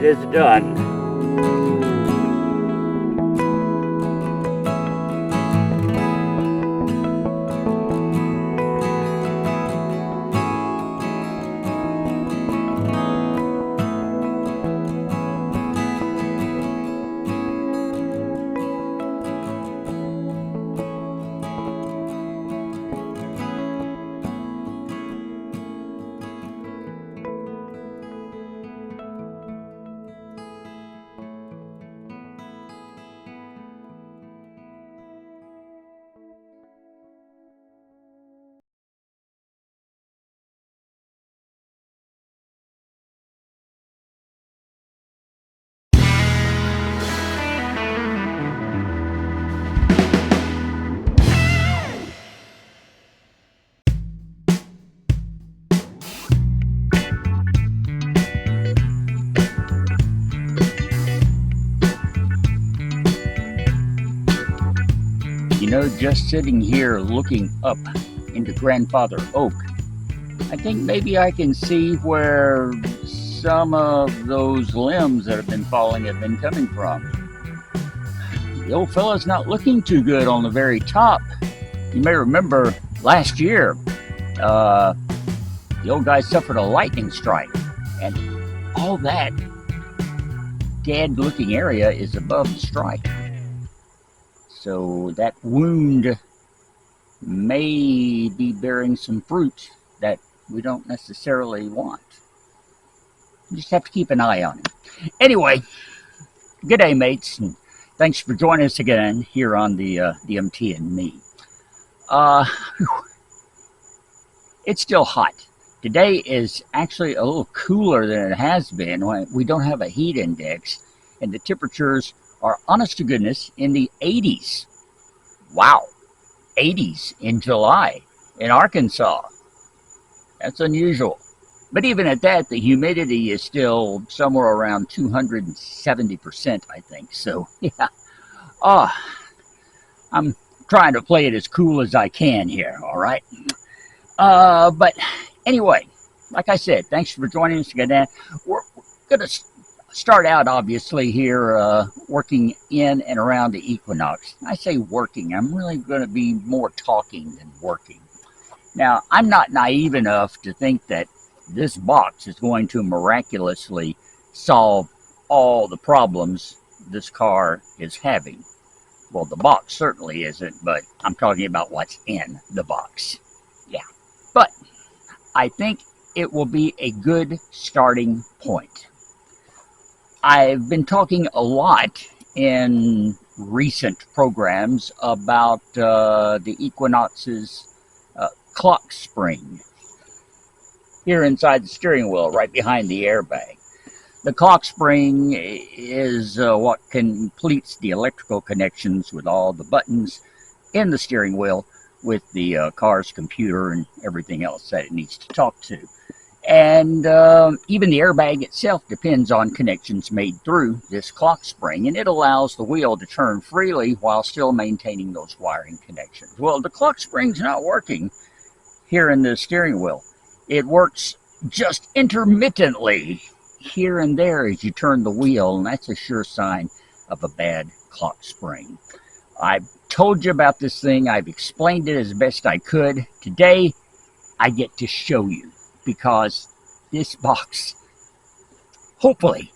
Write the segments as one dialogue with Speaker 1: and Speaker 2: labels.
Speaker 1: it is done. You know, just sitting here looking up into Grandfather Oak, I think maybe I can see where some of those limbs that have been falling have been coming from. The old fella's not looking too good on the very top. You may remember last year, the old guy suffered a lightning strike, and all that dead looking area is above the strike. So that wound may be bearing some fruit that we don't necessarily want. You just have to keep an eye on it. Anyway, good day, mates, and thanks for joining us again here on the DMT and me. It's still hot. Today is actually a little cooler than it has been. We don't have a heat index, and the temperatures are, honest to goodness, in the 80s. Wow, 80s in July in Arkansas. That's unusual. But even at that, the humidity is still somewhere around 270%, I think. So, yeah. I'm trying to play it as cool as I can here, all right? But anyway, like I said, thanks for joining us again. We're going to start out, obviously, here working in and around the Equinox. I say working. I'm really going to be more talking than working. Now, I'm not naive enough to think that this box is going to miraculously solve all the problems this car is having. Well, the box certainly isn't, but I'm talking about what's in the box. Yeah. But I think it will be a good starting point. I've been talking a lot in recent programs about the Equinox's Clockspring here inside the steering wheel, right behind the airbag. The Clockspring is what completes the electrical connections with all the buttons in the steering wheel with the car's computer and everything else that it needs to talk to. And even the airbag itself depends on connections made through this Clockspring, and it allows the wheel to turn freely while still maintaining those wiring connections. Well, the Clockspring's not working here in the steering wheel. It works just intermittently here and there as you turn the wheel, and that's a sure sign of a bad Clockspring. I've told you about this thing. I've explained it as best I could. Today, I get to show you, because this box hopefully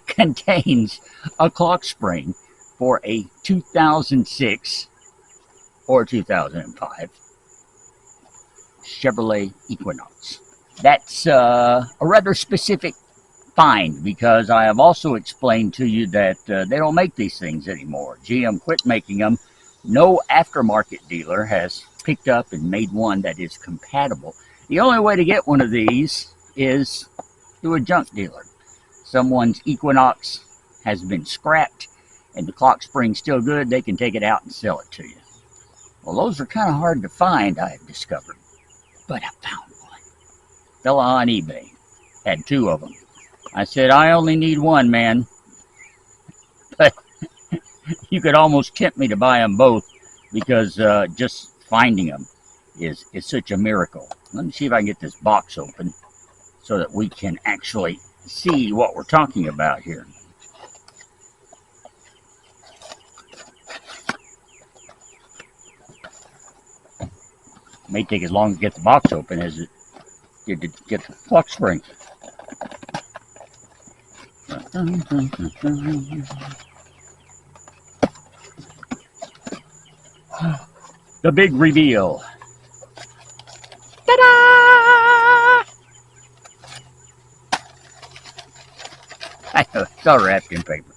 Speaker 1: contains a Clockspring for a 2006 or 2005 Chevrolet Equinox. That's a rather specific find, because I have also explained to you that they don't make these things anymore. GM quit making them. No aftermarket dealer has picked up and made one that is compatible. The only way to get one of these is through a junk dealer. Someone's Equinox has been scrapped and the Clockspring's still good, they can take it out and sell it to you. Well, those are kind of hard to find, I've discovered. But I found one. Fella on eBay had two of them. I said, I only need one, man. But you could almost tempt me to buy them both, because just finding them is such a miracle. Let me see if I can get this box open so that we can actually see what we're talking about here. May take as long to get the box open as it did to get the Clockspring. The big reveal. Ta-da! I know, it's all wrapped in paper.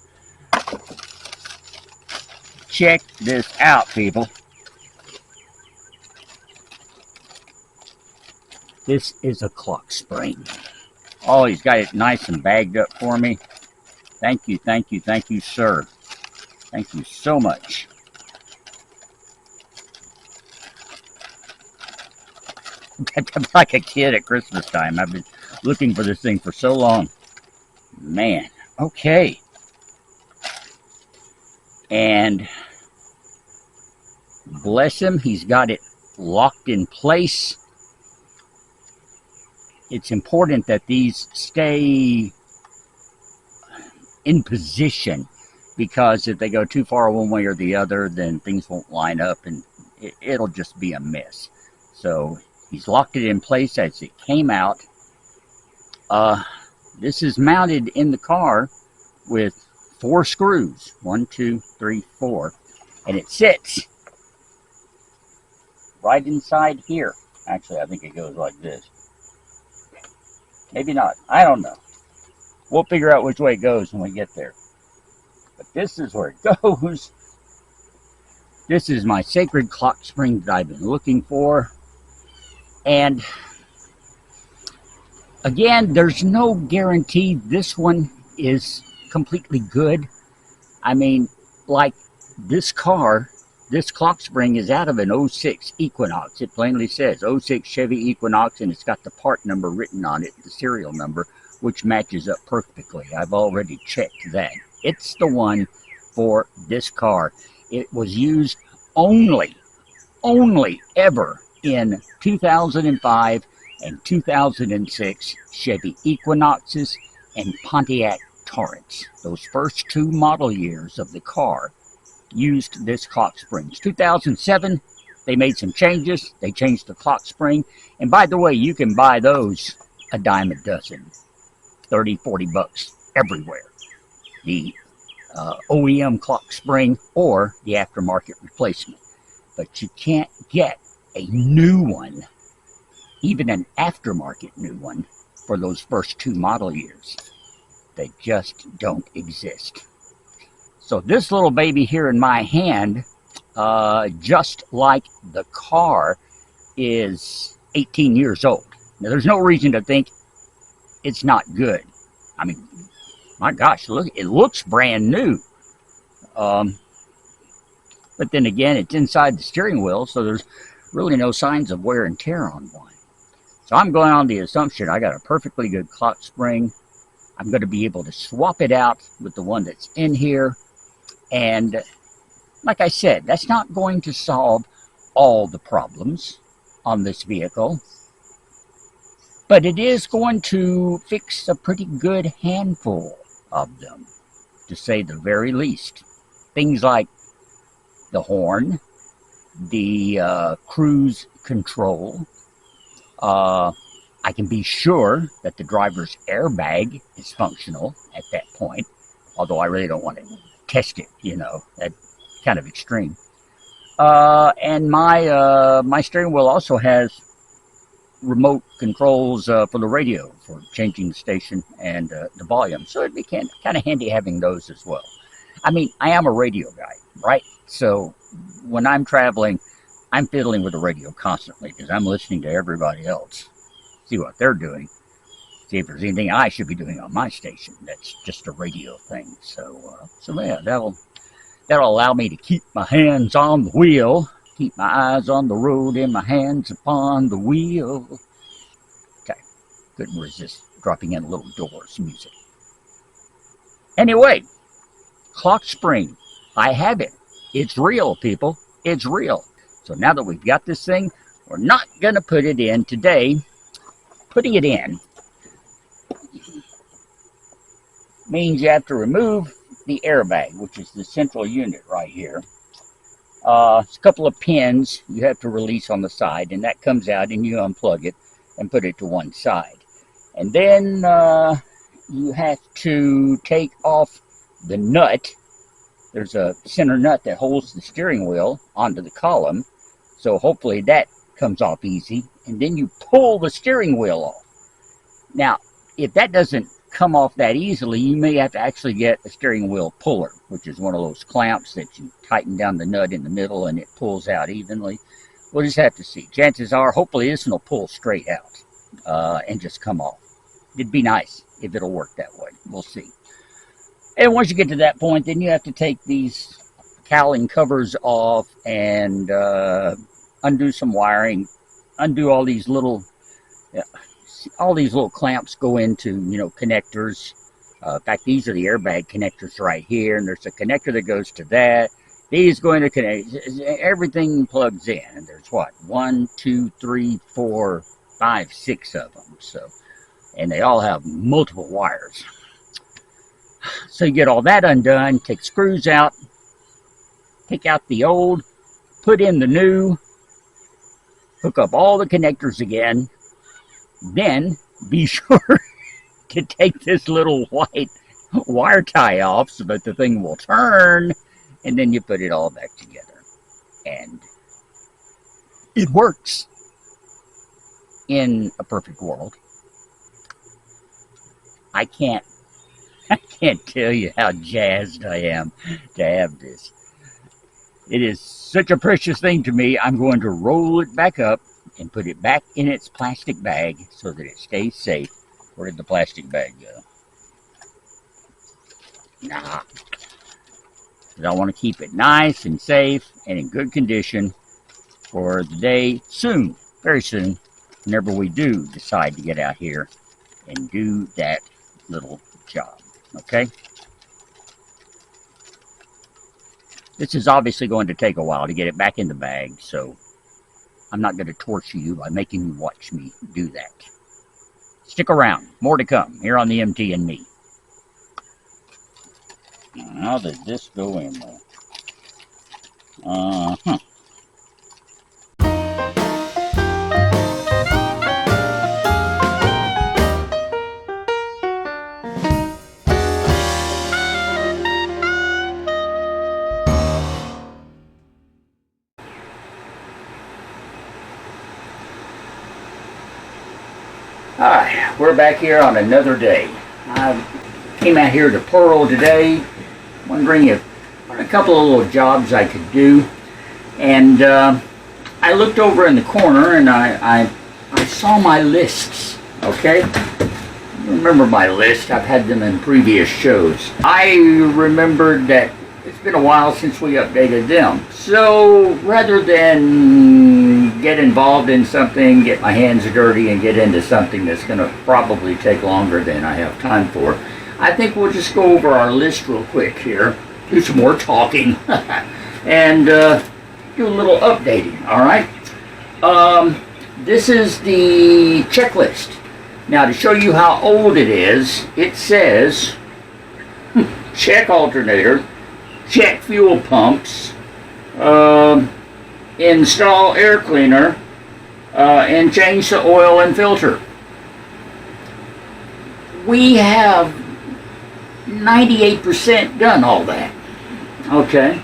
Speaker 1: Check this out, people. This is a Clockspring. Oh, he's got it nice and bagged up for me. Thank you, thank you, thank you, sir. Thank you so much. I'm like a kid at Christmas time. I've been looking for this thing for so long. Man, okay. And bless him, he's got it locked in place. It's important that these stay in position, because if they go too far one way or the other, then things won't line up and it'll just be a mess. So he's locked it in place as it came out. This is mounted in the car with 4 screws. 1, 2, 3, 4. And it sits right inside here. Actually, I think it goes like this. Maybe not. I don't know. We'll figure out which way it goes when we get there. But this is where it goes. This is my sacred Clockspring that I've been looking for. And again, there's no guarantee this one is completely good. I mean, like this car, this Clockspring is out of an 06 Equinox. It plainly says 06 Chevy Equinox, and it's got the part number written on it, the serial number, which matches up perfectly. I've already checked that. It's the one for this car. It was used only ever in 2005 and 2006 Chevy Equinoxes and Pontiac Torrents. Those first 2 model years of the car used this Clockspring. 2007, they made some changes. They changed the Clockspring. And by the way, you can buy those a dime a dozen. 30, 40 bucks everywhere. The OEM Clockspring or the aftermarket replacement. But you can't get a new one, even an aftermarket new one, for those first 2 model years. They just don't exist. So this little baby here in my hand, just like the car, is 18 years old. Now, there's no reason to think it's not good. I mean, my gosh, look, it looks brand new. But then again, it's inside the steering wheel, so there's really no signs of wear and tear on one. So I'm going on the assumption I got a perfectly good Clockspring. I'm going to be able to swap it out with the one that's in here. And like I said, that's not going to solve all the problems on this vehicle. But it is going to fix a pretty good handful of them, to say the very least. Things like the horn, the cruise control. I can be sure that the driver's airbag is functional at that point, although I really don't want to test it, you know, that's kind of extreme. And my steering wheel also has remote controls for the radio, for changing the station and the volume, so it'd be kind of handy having those as well. I mean, I am a radio guy, right? So when I'm traveling, I'm fiddling with the radio constantly because I'm listening to everybody else, see what they're doing, see if there's anything I should be doing on my station that's just a radio thing. So yeah, that'll allow me to keep my hands on the wheel, keep my eyes on the road and my hands upon the wheel. Okay, couldn't resist dropping in a little Doors music. Anyway, Clockspring, I have it. It's real, people. It's real. So now that we've got this thing, we're not going to put it in today. Putting it in means you have to remove the airbag, which is the central unit right here. It's a couple of pins you have to release on the side, and that comes out and you unplug it and put it to one side. And then you have to take off the nut. There's a center nut that holds the steering wheel onto the column, so hopefully that comes off easy. And then you pull the steering wheel off. Now, if that doesn't come off that easily, you may have to actually get a steering wheel puller, which is one of those clamps that you tighten down the nut in the middle and it pulls out evenly. We'll just have to see. Chances are, hopefully this one will pull straight out and just come off. It'd be nice if it'll work that way. We'll see. And once you get to that point, then you have to take these cowling covers off and undo some wiring, undo all these little clamps go into, connectors. In fact, these are the airbag connectors right here, and there's a connector that goes to that. These going to connect, everything plugs in, and there's what, 1, 2, 3, 4, 5, 6 of them. So, and they all have multiple wires. So you get all that undone, take screws out, take out the old, put in the new, hook up all the connectors again. Then be sure to take this little white wire tie off so that the thing will turn, and then you put it all back together. And it works in a perfect world. I can't tell you how jazzed I am to have this. It is such a precious thing to me. I'm going to roll it back up and put it back in its plastic bag so that it stays safe. Where did the plastic bag go? Nah. Because I want to keep it nice and safe and in good condition for the day soon, very soon, whenever we do decide to get out here and do that little job. Okay? This is obviously going to take a while to get it back in the bag, so I'm not going to torture you by making you watch me do that. Stick around. More to come here on the MT and Me. How does this go in there? Alright, we're back here on another day. I came out here to Pearl today, wondering if a couple of little jobs I could do. And I looked over in the corner and I saw my lists, okay? You remember my list, I've had them in previous shows. I remembered that it's been a while since we updated them. So rather than get involved in something, get my hands dirty, and get into something that's going to probably take longer than I have time for, I think we'll just go over our list real quick here, do some more talking, and do a little updating, all right? This is the checklist. Now, to show you how old it is, it says, check alternator, check fuel pumps, install air cleaner, and change the oil and filter. We have 98% done all that. Okay.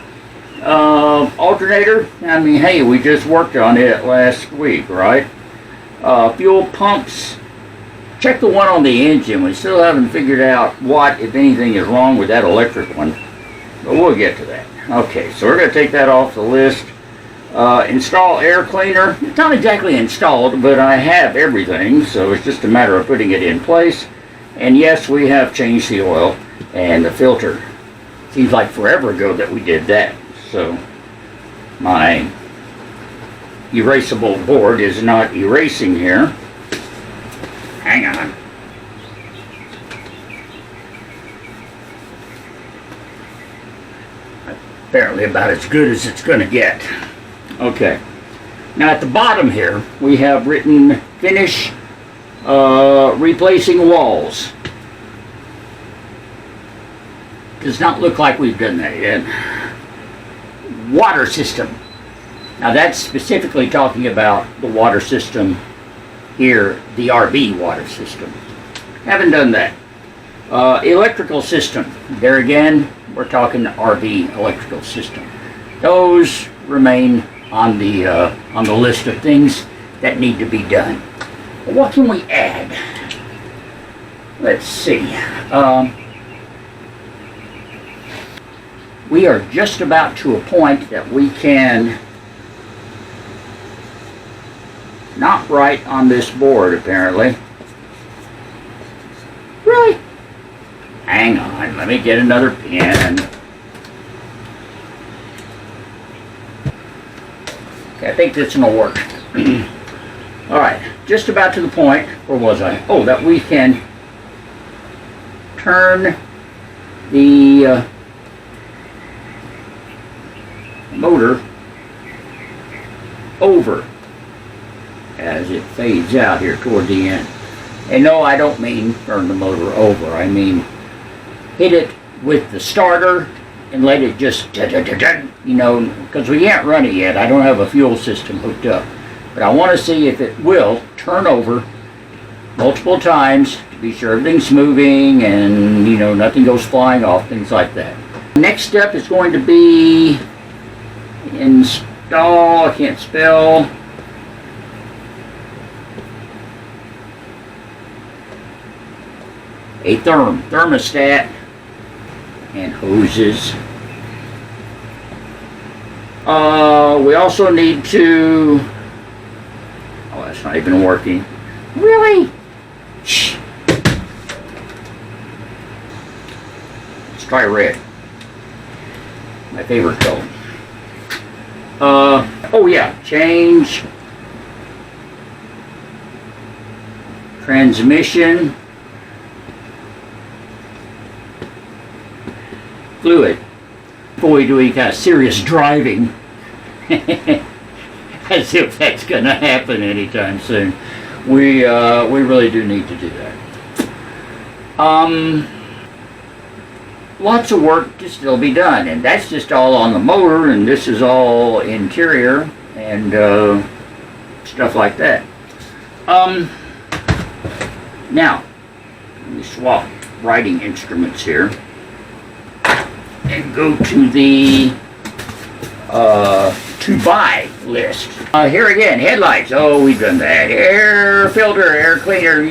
Speaker 1: Alternator, I mean, hey, we just worked on it last week, right? Fuel pumps, check the one on the engine. We still haven't figured out what, if anything, is wrong with that electric one. But we'll get to that. Okay, so we're going to take that off the list. Install air cleaner. It's not exactly installed, but I have everything, so it's just a matter of putting it in place. And yes, we have changed the oil and the filter. Seems like forever ago that we did that. So my erasable board is not erasing here. Hang on. Apparently about as good as it's going to get. Okay. Now at the bottom here, we have written finish replacing walls. Does not look like we've done that yet. Water system. Now that's specifically talking about the water system here, the RV water system. Haven't done that. Electrical system. There again, we're talking RV electrical system. Those remain on the list of things that need to be done. What can we add? Let's see. We are just about to a point that we can not write on this board, apparently. Really? Hang on, let me get another pen. Okay, I think this will work. Alright, just about to the point, where was I? Oh, that we can turn the motor over as it fades out here toward the end. And no, I don't mean turn the motor over. I mean hit it with the starter and let it just, you know, because we can't run it yet. I don't have a fuel system hooked up. But I want to see if it will turn over multiple times to be sure everything's moving and, you know, nothing goes flying off, things like that. Next step is going to be install, I can't spell, a thermostat and hoses. We also need to, oh, that's not even working. Really? Shh. Let's try red. My favorite color. Oh yeah, change transmission fluid before we do any kind of serious driving. As if that's going to happen anytime soon. We really do need to do that. Lots of work to still be done, and that's just all on the motor, and this is all interior and stuff like that. Now, let me swap writing instruments here and go to the to buy list. Here again, headlights. Oh, we've done that. Air filter, air cleaner.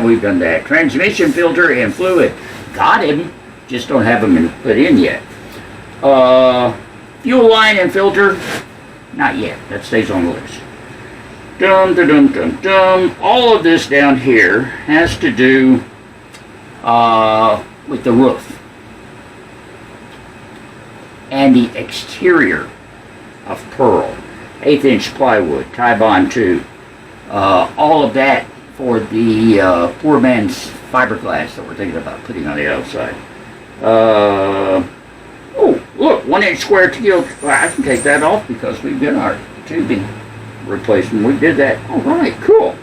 Speaker 1: We've done that. Transmission filter and fluid. Got him. Just don't have them put in yet. Fuel line and filter. Not yet. That stays on the list. Dum, dum, dum, dum, dum. All of this down here has to do with the roof and the exterior of Pearl. 1/8-inch plywood, tie bond tube. All of that for the poor man's fiberglass that we're thinking about putting on the outside. Oh, look, 1-inch square teal. Well, I can take that off because we've got our tubing replacement. We did that. All right, cool.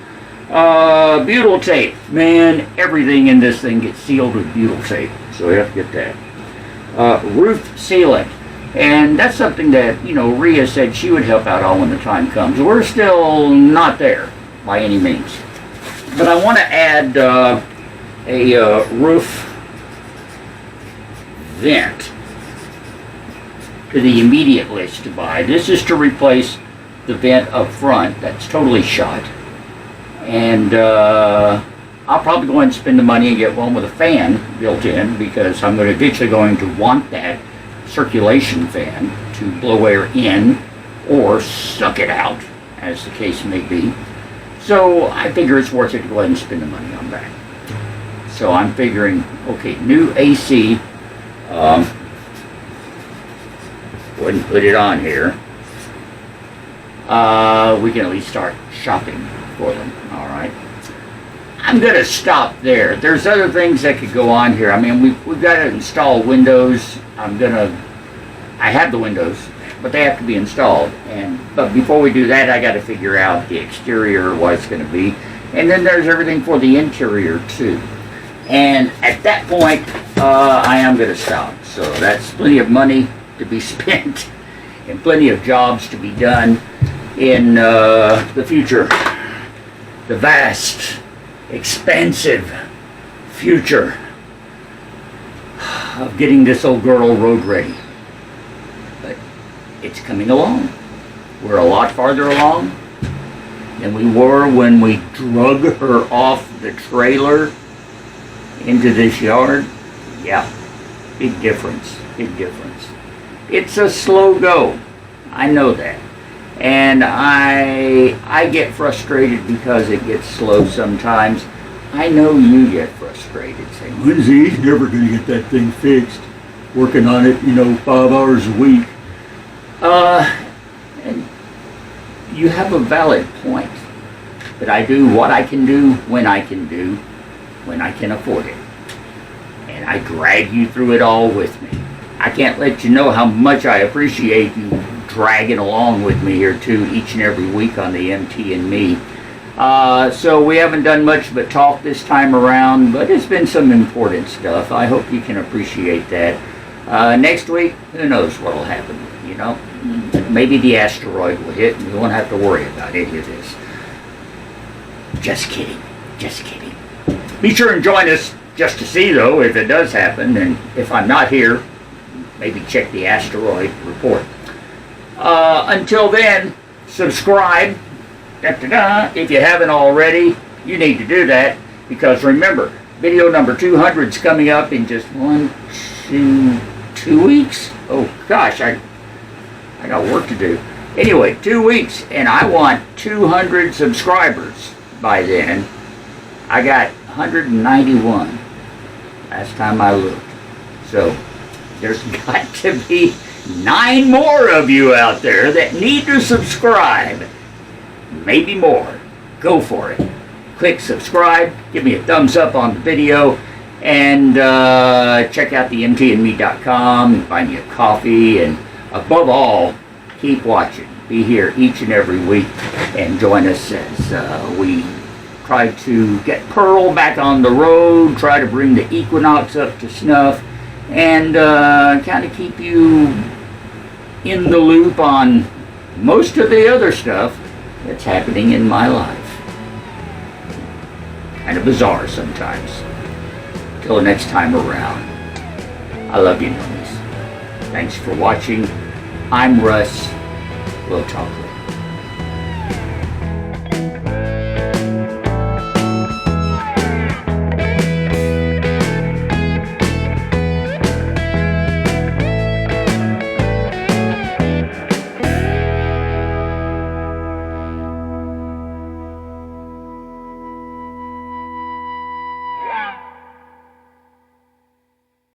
Speaker 1: Butyl tape. Man, everything in this thing gets sealed with butyl tape, so we have to get that. Roof sealant. And that's something that, you know, Rhea said she would help out on when the time comes. We're still not there by any means. But I want to add a roof vent to the immediate list to buy. This is to replace the vent up front that's totally shot. And I'll probably go ahead and spend the money and get one with a fan built in, because I'm eventually going to want that circulation fan to blow air in or suck it out, as the case may be. So I figure it's worth it to go ahead and spend the money on that. So I'm figuring, okay, new AC, go ahead and put it on here. We can at least start shopping for them. All right. I'm going to stop there. There's other things that could go on here. I mean, we've got to install windows. I have the windows, but they have to be installed. But before we do that, I got to figure out the exterior, what it's going to be. And then there's everything for the interior, too. And at that point, I am going to stop. So that's plenty of money to be spent and plenty of jobs to be done in the future. The vast, expansive future of getting this old girl road ready. But it's coming along. We're a lot farther along than we were when we drug her off the trailer into this yard. Yeah, big difference, big difference. It's a slow go. I know that. And I get frustrated because it gets slow sometimes. I know you get frustrated saying, Lindsay, he's never going to get that thing fixed. Working on it, 5 hours a week. And you have a valid point. But I do what I can do, when I can afford it. And I drag you through it all with me. I can't let you know how much I appreciate you dragging along with me here too, each and every week on the MT and Me. So we haven't done much but talk this time around, but it's been some important stuff. I hope you can appreciate that. Next week, who knows what will happen, Maybe the asteroid will hit and we won't have to worry about any of this. Just kidding. Just kidding. Be sure and join us just to see, though, if it does happen. And if I'm not here, maybe check the asteroid report. Until then, subscribe. If you haven't already, you need to do that. Because remember, video number 200 is coming up in just 2 weeks. Oh, gosh, I got work to do. Anyway, 2 weeks, and I want 200 subscribers by then. I got 191 last time I looked. So there's got to be 9 more of you out there that need to subscribe. Maybe more. Go for it. Click subscribe. Give me a thumbs up on the video. And check out the mtandme.com and buy me a coffee. And above all, keep watching. Be here each and every week and join us as we try to get Pearl back on the road, try to bring the Equinox up to snuff, and kind of keep you in the loop on most of the other stuff that's happening in my life. Kind of bizarre sometimes. Till next time around, I love you, normies. Thanks for watching. I'm Russ. We'll talk